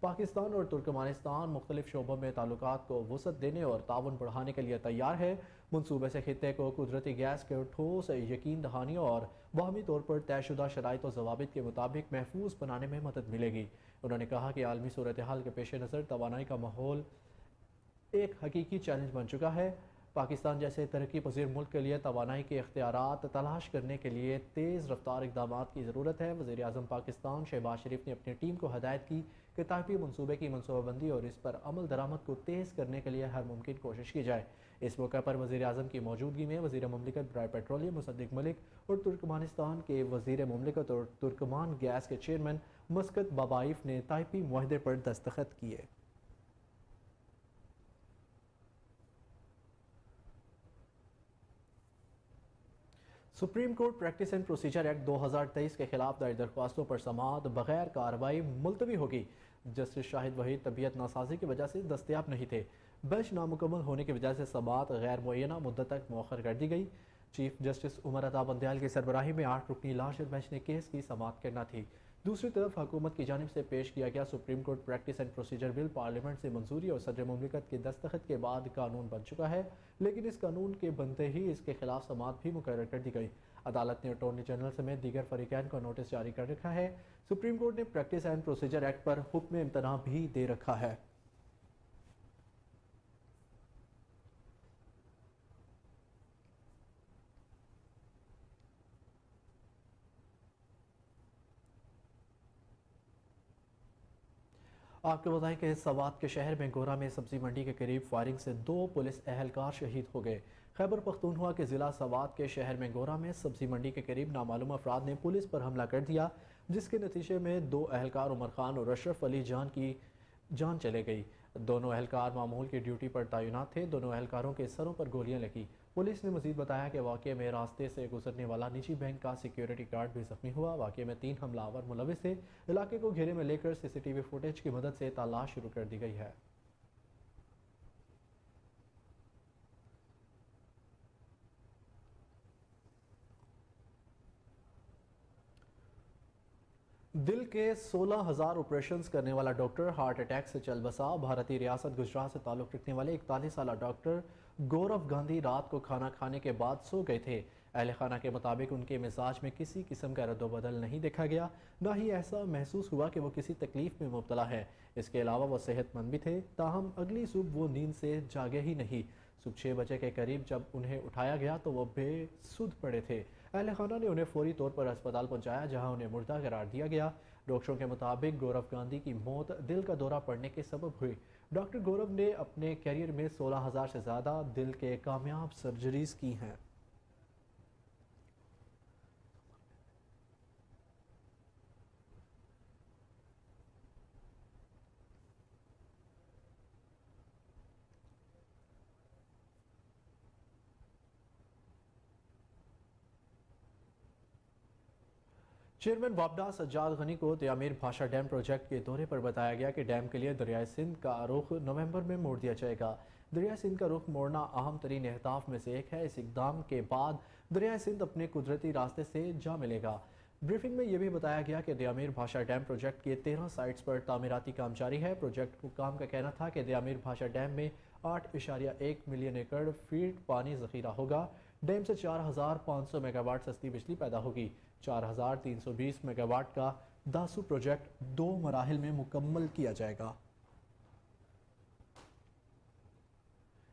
पाकिस्तान और तुर्कमानिस्तान मुख्तलिफ शोबों में ताल्लुकात को वसअत देने और ताउन बढ़ाने के लिए तैयार है। मनसूबे से खित्ते को कुदरती गैस के ठोस यकीन दहानी और बाहमी तौर पर तयशुदा शराइत और ज़वाबित के मुताबिक महफूज बनाने में मदद मिलेगी। उन्होंने कहा कि आलमी सूरत हाल के पेश नज़र तवानाई का माहौल एक हकीकी चैलेंज बन चुका है। पाकिस्तान जैसे तरक्की पजीर मुल्क के लिए तवानाई के इख्तियारात तलाश करने के लिए तेज़ रफ्तार इक़दाम की ज़रूरत है। वज़ीर-ए-आज़म पाकिस्तान शहबाज शरीफ ने अपनी टीम को हदायत की कि ताइपी मनसूबे की मनसूबाबंदी और इस पर अमल दरामद को तेज़ करने के लिए हर मुमकिन कोशिश की जाए। इस मौके पर वज़ीर-ए-आज़म की मौजूदगी में वज़ीर मुमलिकत बराए पेट्रोलियम मुसद्दिक मलिक और तुर्कमानिस्तान के वज़ीर मुमलिकत और तुर्कमान गैस के चेयरमैन मस्कत बाबाइफ ने ताइपी मुआहदे पर दस्तखत किए। Supreme court practice and procedure act 2023 के खिलाफ दायर दरख्वास्तों पर समाअत बगैर कार्रवाई मुलतवी होगी। जस्टिस शाहिद वहीद तबीयत नासाजी की वजह से दस्तयाब नहीं थे। बेंच नामुकम्मल होने की वजह से समाअत गैर मुअय्यना मुद्दत तक मौखर कर दी गई। चीफ जस्टिस उमर अता बंदयाल की सरबराही में 8 रुकनी लार्जर बेंच ने केस की समाअत करना थी। दूसरी तरफ हुकूमत की जानिब से पेश किया गया supreme court practice and procedure bill parliament से मंजूरी और सदर मुमलिकत के दस्तखत के बाद कानून बन चुका है, लेकिन इस कानून के बनते ही इसके खिलाफ समाअत भी मुकर्रर कर दी गई। अदालत ने अटॉर्नी जनरल समेत दीगर फरीकैन को नोटिस जारी कर रखा है। सुप्रीम कोर्ट ने प्रैक्टिस एंड प्रोसीजर एक्ट पर हुक्म इम्तना भी दे रखा है। आपको बताएं कि सवात के शहर में गोरा में सब्जी मंडी के करीब फायरिंग से 2 पुलिस एहलकार शहीद हो गए। खैबर पख्तूनख्वा के ज़िला सवात के शहर में गोरा में सब्जी मंडी के करीब नामालूम अफराद ने पुलिस पर हमला कर दिया। जिसके नतीजे में 2 अहलकार उमर खान और अशरफ अली जान की जान चले गई। दोनों अहलकार मामूल की ड्यूटी पर तैनात थे। दोनों अहलकारों के सरों पर गोलियां लगी। पुलिस ने मजीद बताया कि वाक़े में रास्ते से गुजरने वाला निजी बैंक का सिक्योरिटी गार्ड भी जख्मी हुआ। वाक़े में 3 हमलावर मुलविस थे। इलाके को घेरे में लेकर CCTV फुटेज की मदद से तलाश शुरू कर दी गई है। दिल के 16,000 ऑपरेशंस करने वाला डॉक्टर हार्ट अटैक से चल बसा। भारतीय रियासत गुजरात से ताल्लुक़ रखने वाले 41 साल डॉक्टर गौरव गांधी रात को खाना खाने के बाद सो गए थे। अहल खाना के मुताबिक उनके मिजाज में किसी किस्म का रद्दोबदल नहीं देखा गया, ना ही ऐसा महसूस हुआ कि वो किसी तकलीफ में मुब्तला है। इसके अलावा वो सेहतमंद भी थे। ताहम अगली सुबह वो नींद से जागे ही नहीं। सुबह 6 बजे के करीब जब उन्हें उठाया गया तो वो बेसुध पड़े थे। अहल खाना ने उन्हें फौरी तौर पर अस्पताल पहुंचाया, जहां उन्हें मुर्दा करार दिया गया। डॉक्टरों के मुताबिक गौरव गांधी की मौत दिल का दौरा पड़ने के सबब हुई। डॉक्टर गौरव ने अपने कैरियर में 16,000 से ज़्यादा दिल के कामयाब सर्जरीज की हैं। चेयरमैन वापडा सज्जाद गनी को त्यामीर भाषा डैम प्रोजेक्ट के दौरे पर बताया गया कि डैम के लिए दरियाए सिंध का रुख नवंबर में मोड़ दिया जाएगा। दरियाए सिंध का रुख मोड़ना अहम तरीन अहदाफ में से एक है। इस इकदाम के बाद दरियाए सिंध अपने कुदरती रास्ते से जा मिलेगा। ब्रीफिंग में यह भी बताया गया कि दयामीर भाषा डैम प्रोजेक्ट के 13 साइट्स पर तामीराती काम जारी है। प्रोजेक्ट हुकाम का कहना था कि दयामीर भाषा डैम में 8.1 मिलियन एकड़ फीट पानी जखीरा होगा। डैम से 4,500 मेगावाट सस्ती बिजली पैदा होगी। 4,320 मेगावाट का दासू प्रोजेक्ट 2 मराहिल में मुकम्मल किया जाएगा।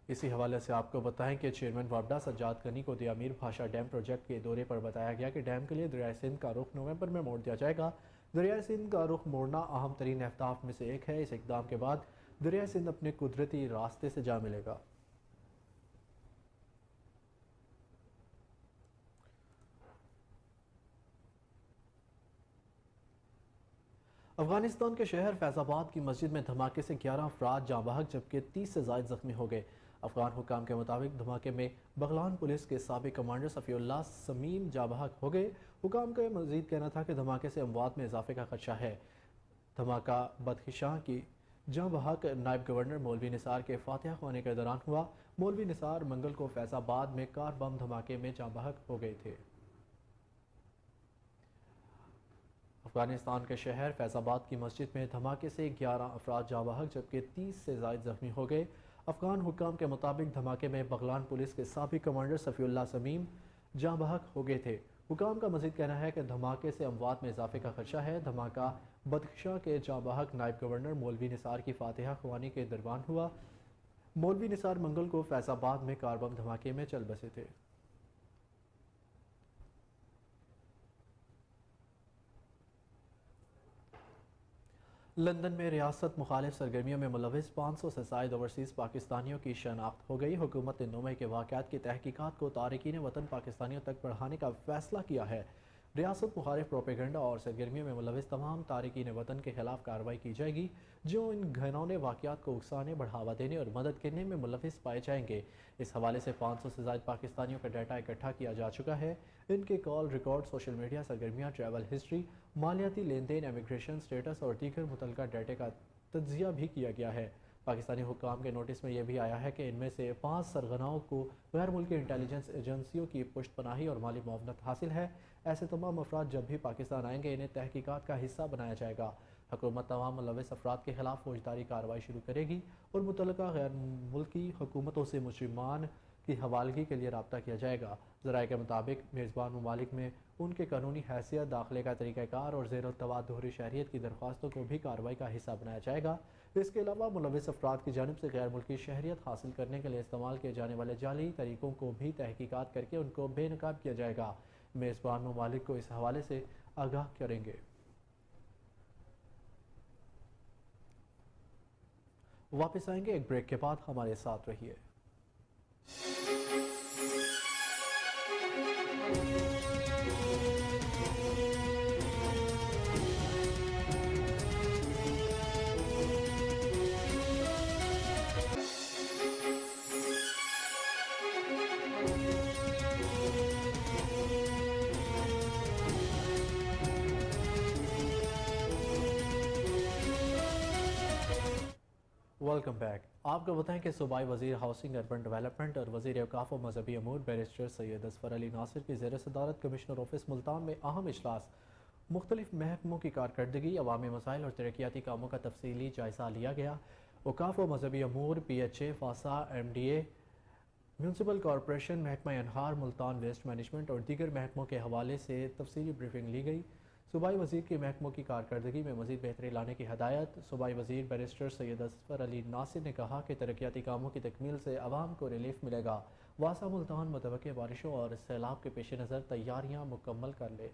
इसी हवाले से आपको बताएं कि चेयरमैन वापडा सज्जाद गनी को दयामीर भाषा डैम प्रोजेक्ट के दौरे पर बताया गया कि डैम के लिए दरियाए सिंध का रुख नवंबर में मोड़ दिया जाएगा। दरियाए सिंध का रुख मोड़ना अहम तरीन अहदाफ में से एक है। इस इकदाम के बाद दरियाए सिंध अपने कुदरती रास्ते से जा मिलेगा। अफगानिस्तान के शहर फैजाबाद की मस्जिद में धमाके से 11 अफराद जाँ बहक जबकि 30 से ज़ायद जख्मी हो गए। अफगान हुकाम के मुताबिक धमाके में बगलान पुलिस के साबिक कमांडर सफ़ीउल्लाह समीम जाँ बहक हो गए। हुकाम का मजीद कहना था कि धमाके से अमवात में इजाफे का खदशा है। धमाका बदखशां की जाँ बहक नायब गवर्नर मौलवी निसार के फातिहा ख्वानी के दौरान हुआ। मौलवी निसार मंगल को फैजाबाद में कार बम धमाके में जाँ बहक हो गए थे। अफगानिस्तान के शहर फैजाबाद की मस्जिद में धमाके से 11 अफराद जाँ बहक जबकि 30 से ज़ायद जख्मी हो गए। अफगान हुक्काम के मुताबिक धमाके में बगलान पुलिस के साबिक कमांडर सफ़ीउल्लाह समीम जाँ बहक हो गए थे। हुक्काम का मज़ीद कहना है कि धमाके से अमवात में इजाफे का खदशा है। धमाका बदखशां के जाँ बहक नायब गवर्नर मौलवी निसार की फातिहा ख्वानी के दरबान हुआ। मौलवी निसार मंगल को फैजाबाद में कार बम धमाके में चल बसे थे। लंदन में रियासत मुखालिफ सरगर्मियों में मुलविस 500 से ज़ायद ओवरसीज़ पाकिस्तानियों की शनाख्त हो गई। हुकूमत ने 9 मई के वाक़यात की तहकीकात को तारिकीन वतन पाकिस्तानियों तक बढ़ाने का फैसला किया है। रियासत मुखालिफ प्रोपेगेंडा और सरगर्मियों में मुलविस तमाम तारिकीन वतन के खिलाफ कार्रवाई की जाएगी जो इन घिनौने वाक़यात को उकसाने, बढ़ावा देने और मदद करने में मुलविस पाए जाएंगे। इस हवाले से 500 से ज़ायद पाकिस्तानियों का डाटा इकट्ठा किया जा चुका है। इनके कॉल रिकॉर्ड, सोशल मीडिया सरगर्मियाँ, ट्रैवल हिस्ट्री, मालियाती लेन देन, इमिग्रेशन स्टेटस और दीगर मुतल्लिका डाटे का तज्जिया भी किया गया है। पाकिस्तानी हुक्काम के नोटिस में यह भी आया है कि इनमें से 5 सरगनाओं को गैर मुल्की इंटेलिजेंस एजेंसियों की पुष्टपनाही और माली मुआवनत हासिल है। ऐसे तमाम अफराद जब भी पाकिस्तान आएंगे इन्हें तहकीकात का हिस्सा बनाया जाएगा। हुकूमत तमाम मुलविस अफराद के खिलाफ फौजदारी कार्रवाई शुरू करेगी और मुतल्लिका गैर मुल्की हुकूमतों से मुजरिमान की हवालगी के लिए रब्ता किया जाएगा। ज़राए के मुताबिक मेज़बान ममालिक में उनके कानूनी हैसियत, दाखिले का तरीक़ाकार और ज़ेर-ओ-तवा दोहरी शहरियत की दरख्वास्तों को भी कार्रवाई का हिस्सा बनाया जाएगा। इसके अलावा मुलविस अफराद की जानिब से गैर मुल्की शहरियत हासिल करने के लिए इस्तेमाल किए जाने वाले जाली तरीक़ों को भी तहकीकात करके उनको बेनकाब किया जाएगा। मेज़बान ममालिक को इस हवाले से आगाह करेंगे। वापस आएंगे एक ब्रेक के बाद, हमारे साथ रहिए। Welcome back. आपको बताएं कि सूबाई वज़ीर हाउसिंग अर्बन डेवलपमेंट और वज़ीर औकाफ व मजहबी अमूर बैरिस्टर सैयद असफर अली नासिर की ज़ेर सदारत कमिश्नर ऑफिस मुल्तान में अहम इजलास मुख्तलिफ महकमों की कारकर्दगी, अवामी मसाइल और तरक्याती कामों का तफसीली जायज़ा लिया गया। औकाफ व मजहबी अमूर, PHA, fossa, MDA, municipal corporation, महकमा अनहार, मुल्तान वेस्ट मैनेजमेंट और दीगर महकमों के हवाले से तफसीली ब्रीफिंग ली गई। सूबाई वज़ीर की महकमों की कारकर्दगी में मज़ीद बेहतरी लाने की हदायत। सूबाई वज़ीर बैरिस्टर सैयद असफर अली नासिर ने कहा कि तरक्याती कामों की तकमील से आवाम को रिलीफ मिलेगा। वासा मुल्तान मुतवक्किल बारिशों और सैलाब के पेश नज़र तैयारियाँ मुकम्मल कर ले।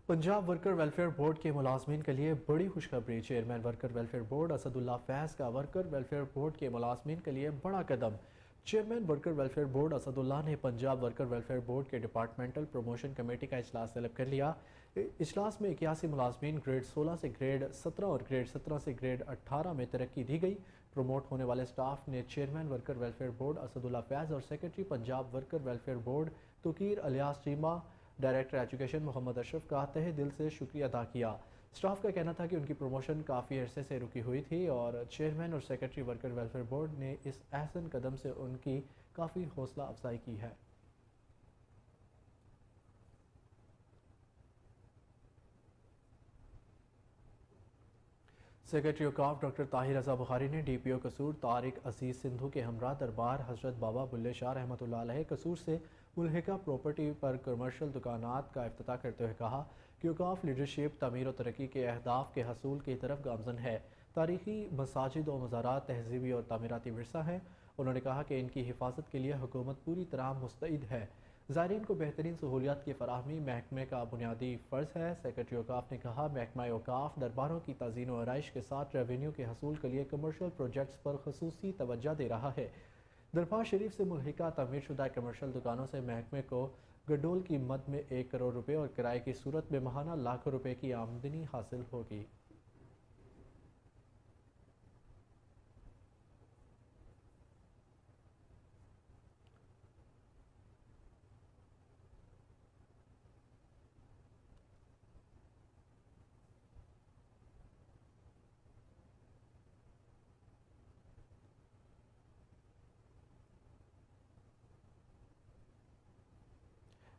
पंजाब वर्कर वेलफेयर बोर्ड के मुलाजमीन के लिए बड़ी खुशखबरी। Chairman worker welfare board Asadullah Faiz का वर्कर वेलफेयर बोर्ड के मुलाजमीन के लिए बड़ा कदम। Chairman worker welfare board Asadullah ने पंजाब वर्कर वेलफेयर बोर्ड के डिपार्टमेंटल प्रमोशन कमेटी का इजलास तलब कर लिया। इजलास में 81 मुलाजमीन ग्रेड 16 से ग्रेड 17 और ग्रेड 17 से ग्रेड 18 में तरक्की दी गई। प्रमोट होने वाले स्टाफ ने chairman worker welfare board Asadullah Faiz और secretary Punjab worker welfare board Tauqeer Ilyas Cheema, director education Mohammad Ashraf का तहे दिल से शुक्रिया अदा किया। स्टाफ का कहना था कि उनकी प्रमोशन काफ़ी अरसे से रुकी हुई थी और चेयरमैन और सेक्रेटरी वर्कर वेलफेयर बोर्ड ने इस अहसन कदम से उनकी काफ़ी हौसला अफजाई की है। सेक्रेटरी औकाफ डॉक्टर ताहिर रज़ा बुखारी ने DPO कसूर तारिक अजीज़ सिंधु के हमरा दरबार हज़रत बाबा बुल्ले शाह रहमतुल्लाह अलैह कसूर से मुल्हिका प्रॉपर्टी पर कमर्शल दुकानात का इफ्तिताह करते हुए कहा कि औकाफ लीडरशिप तमीर और तरक्की के अहदाफ के हसूल की तरफ गामजन है। तारीखी मसाजिद और मज़ारात तहजीबी और तामीराती विरसा हैं। उन्होंने कहा कि इनकी हिफाजत के लिए हुकूमत पूरी तरह मुस्तैद है। ज़ायरीन को बेहतरीन सहूलियात की फराहमी महकमे का बुनियादी फ़र्ज़ है। सेक्रेटरी औकाफ ने कहा महकमा औकाफ दरबारों की तज़ीन व आराइश के साथ रेवेन्यू के हसूल के लिए कमर्शल प्रोजेक्ट्स पर खसूसी तवज्जो दे रहा है। दरबार शरीफ से मुल्हिका तमीर शुदा कमर्शल दुकानों से महकमे को गडोल की मद में 1 करोड़ रुपये और किराए की सूरत में महाना लाखों रुपये की आमदनी हासिल होगी।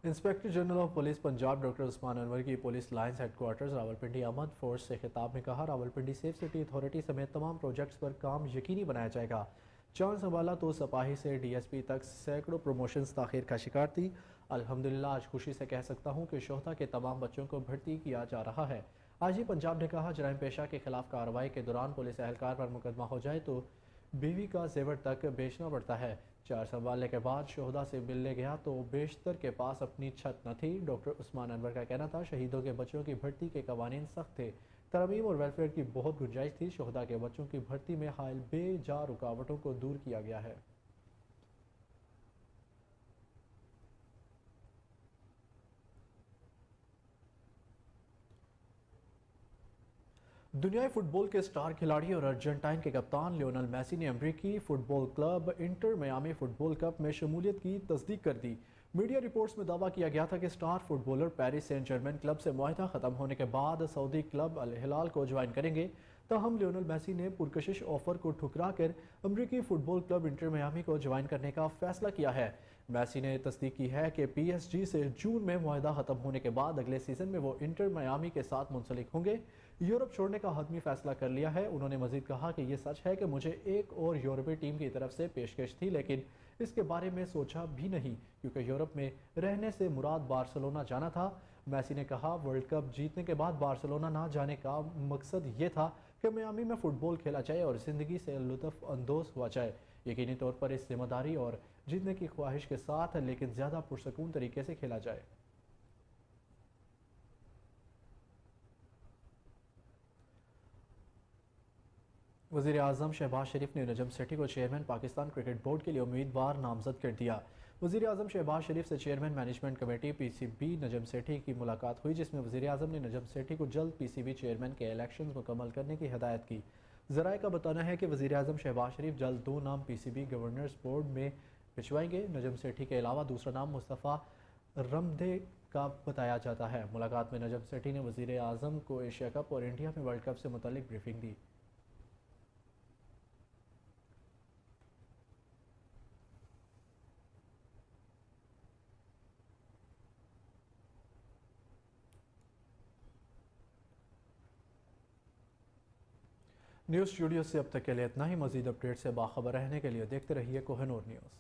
Inspector general of police Punjab doctor Usman Anwar की पुलिस लाइन्स हेडक्वार्टर्स रावलपिंडी अहमद फोर्स से खिताब में कहा रावलपिंडी सेफ सिटी अथॉरिटी समेत तमाम प्रोजेक्ट्स पर काम यकीनी बनाया जाएगा। चांद संभाला तो सिपाही से DSP तक सैकड़ों प्रमोशंस ताखिर का शिकार थी। अल्हम्दुलिल्लाह आज खुशी से कह सकता हूँ कि शोहदा के तमाम बच्चों को भर्ती किया जा रहा है। आज ही पंजाब ने कहा जराइम पेशा के खिलाफ कार्रवाई के दौरान पुलिस एहलकार पर मुकदमा हो जाए तो बीवी का जेवर तक बेचना पड़ता है। 4 संभालने के बाद शोहदा से मिलने गया तो बेशतर के पास अपनी छत न थी। डॉक्टर उस्मान अनवर का कहना था शहीदों के बच्चों की भर्ती के कवानीन सख्त थे, तरमीम और वेलफेयर की बहुत गुंजाइश थी। शोहदा के बच्चों की भर्ती में हायल बेजा रुकावटों को दूर किया गया है। दुनियाई फुटबॉल के स्टार खिलाड़ी और अर्जेंटाइन के कप्तान लियोनेल मेसी ने अमेरिकी football club inter Miami football cup में शमूलियत की तस्दीक कर दी। मीडिया रिपोर्ट्स में दावा किया गया था कि star footballer Paris Saint Germain club से मुआहदा खत्म होने के बाद सऊदी क्लब अल हिलाल को ज्वाइन करेंगे। ताहम लियोनेल मेसी ने पुरकशिश ऑफर को ठुकरा कर अमरीकी फुटबॉल क्लब इंटर मियामी को ज्वाइन करने का फैसला किया है। मेसी ने तस्दीक की है कि PSG से जून में मुआहदा खत्म होने के बाद अगले सीजन में वो इंटर मियामी के साथ मुंसलिक होंगे। यूरोप छोड़ने का हतमी फैसला कर लिया है। उन्होंने मजीद कहा कि यह सच है कि मुझे एक और यूरोपीय टीम की तरफ से पेशकश थी, लेकिन इसके बारे में सोचा भी नहीं क्योंकि यूरोप में रहने से मुराद बार्सिलोना जाना था। मेसी ने कहा वर्ल्ड कप जीतने के बाद बार्सिलोना ना जाने का मकसद ये था कि मियामी में फुटबॉल खेला जाए और ज़िंदगी से लुत्फ़ अंदोज़ हुआ जाए, यकीनी तौर पर इस जिम्मेदारी और जीतने की ख्वाहिश के साथ, लेकिन ज़्यादा पुरसकून तरीके से खेला जाए। वज़ीर आज़म शहबाज शरीफ ने नजम सेठी को चेयरमैन पाकिस्तान क्रिकेट बोर्ड के लिए उम्मीदवार नामजद कर दिया। वज़ीर आज़म शहबाज शरीफ से chairman management committee PCB Najam Sethi की मुलाकात हुई, जिसमें वज़ीर आज़म ने नजम सेठी को जल्द PCB चेयरमैन के इलेक्शन मुकम्मल करने की हिदायत की। ज़राए का बताना है कि वज़ीर आज़म शहबाज शरीफ जल्द 2 नाम PCB गवर्नर्स बोर्ड में भिजवाएंगे। नजम सेठी के अलावा दूसरा नाम मुस्तफ़ा रमदे का बताया जाता है। मुलाकात में नजम सेठी ने वजीर आजम को एशिया कप और इंडिया में वर्ल्ड कप से मुतालिक ब्रीफिंग दी। न्यूज़ स्टूडियो से अब तक के लिए इतना ही। मजीद अपडेट से बाखबर रहने के लिए देखते रहिए कोहिनूर न्यूज़।